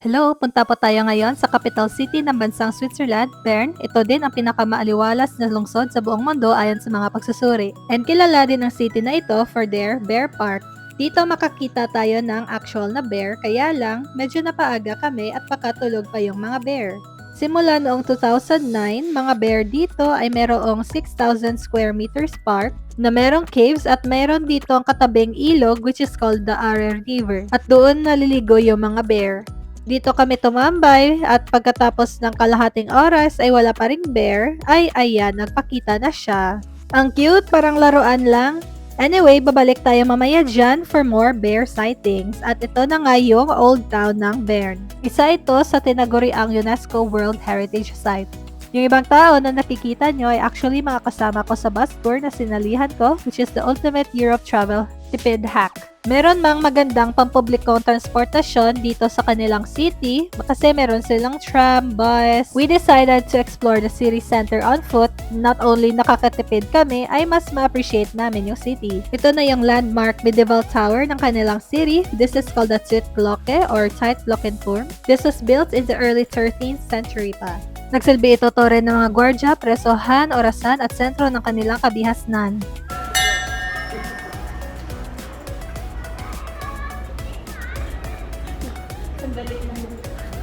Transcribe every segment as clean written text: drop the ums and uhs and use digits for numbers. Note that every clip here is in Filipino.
Hello, punta po tayo ngayon sa capital city ng bansang Switzerland, Bern. Ito din ang pinakamaaliwalas na lungsod sa buong mundo ayon sa mga pagsusuri. And kilala din ang city na ito for their bear park. Dito makakita tayo ng actual na bear, kaya lang medyo napaaga kami at pakatulog pa yung mga bear. Simula noong 2009, mga bear dito ay merong 6,000 square meters park na merong caves at meron dito ang katabing ilog which is called the Aare River. At doon naliligo yung mga bear. Dito kami tumambay at pagkatapos ng kalahating oras ay wala pa ring bear, ay ayan, nagpakita na siya. Ang cute, parang laruan lang. Anyway, babalik tayo mamaya dyan for more bear sightings. At ito na nga yung Old Town ng Bern. Isa ito sa tinaguriang UNESCO World Heritage Site. Yung ibang tao na nakikita nyo ay actually mga kasama ko sa bus tour na sinalihan ko, which is the ultimate Europe travel tipid hack. Meron mang magandang pampublikong transportasyon dito sa kanilang city kasi meron silang tram, bus. We decided to explore the city center on foot. Not only nakakatipid kami, ay mas ma-appreciate namin yung city. Ito na yung landmark medieval tower ng kanilang city. This is called the Zeitglocke or Zeitglockenturm. This was built in the early 13th century pa. Nagsilbi ito tore ng mga gwardya, presohan, orasan at sentro ng kanilang kabihasnan.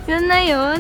Yun na yun.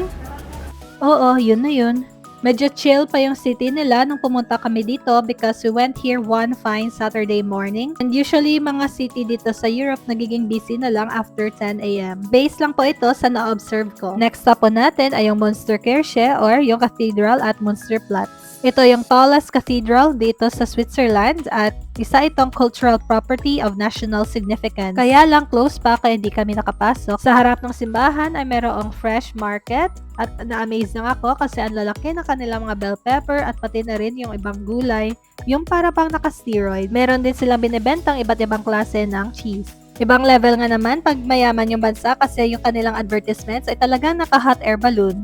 Oo, yun na yun. Medyo chill pa yung city nila nung pumunta kami dito because we went here one fine Saturday morning. And usually, mga city dito sa Europe nagiging busy na lang after 10 a.m. Base lang po ito sa na-observe ko. Next stop po natin ay yung Münsterkirche or yung Cathedral at Münsterplatz. Ito yung tallest cathedral dito sa Switzerland at isa itong cultural property of national significance. Kaya lang close pa kaya hindi kami nakapasok. Sa harap ng simbahan ay merong fresh market at na-amaze lang ako kasi ang lalaki ng kanilang mga bell pepper at pati na rin yung ibang gulay, yung para pang naka-steroid. Meron din silang binibentang iba't ibang klase ng cheese. Ibang level nga naman pag mayaman yung bansa kasi yung kanilang advertisements ay talagang naka-hot air balloon.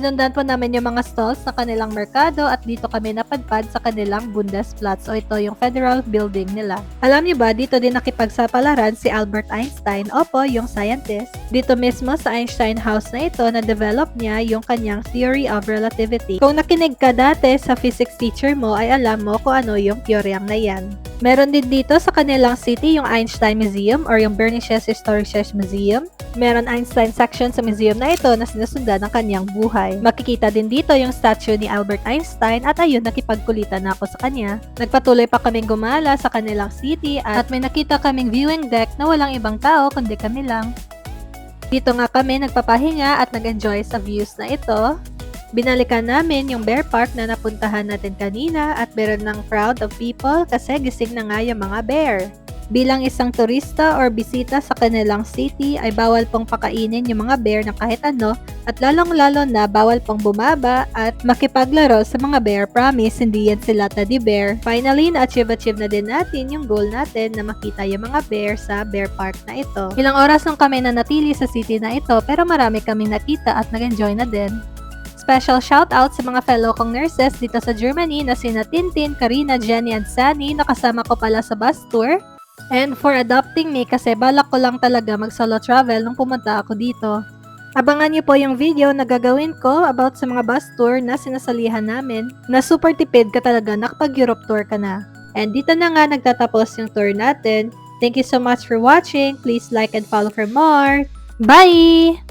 Sinundan po namin yung mga stalls sa kanilang merkado at dito kami napadpad sa kanilang Bundesplatz o ito yung federal building nila. Alam niyo ba, dito din nakipagsapalaran si Albert Einstein, opo, yung scientist. Dito mismo sa Einstein House na ito na-develop niya yung kanyang theory of relativity. Kung nakinig ka dati sa physics teacher mo ay alam mo kung ano yung teoryang na yan. Meron din dito sa kanilang city yung Einstein Museum or yung Bernisches Historisches Museum. Meron Einstein section sa museum na ito na sinusundan ng kanyang buhay. Makikita din dito yung statue ni Albert Einstein at ayun, nakipagkulitan na ako sa kanya. Nagpatuloy pa kaming gumala sa kanilang city at may nakita kaming viewing deck na walang ibang tao kundi kami lang. Dito nga kami nagpapahinga at nag-enjoy sa views na ito. Binalikan namin yung bear park na napuntahan natin kanina at meron ng crowd of people kasi gising na nga yung mga bear. Bilang isang turista or bisita sa kanilang city ay bawal pong pakainin yung mga bear ng kahit ano at lalong-lalo na bawal pong bumaba at makipaglaro sa mga bear. Promise, hindi yan sila teddy bear. Finally, na-achieve na din natin yung goal natin na makita yung mga bear sa bear park na ito. Ilang oras nung kami na natili sa city na ito pero marami kaming nakita at nag-enjoy na din. Special shoutout sa mga fellow kong nurses dito sa Germany na sina Tintin, Karina, Jenny, and Sunny na kasama ko pala sa bus tour. And for adopting me kasi balak ko lang talaga mag-solo travel nung pumunta ako dito. Abangan niyo po yung video na gagawin ko about sa mga bus tour na sinasalihan namin na super tipid ka talaga nakapag-Europe tour ka na. And dito na nga nagtatapos yung tour natin. Thank you so much for watching. Please like and follow for more. Bye!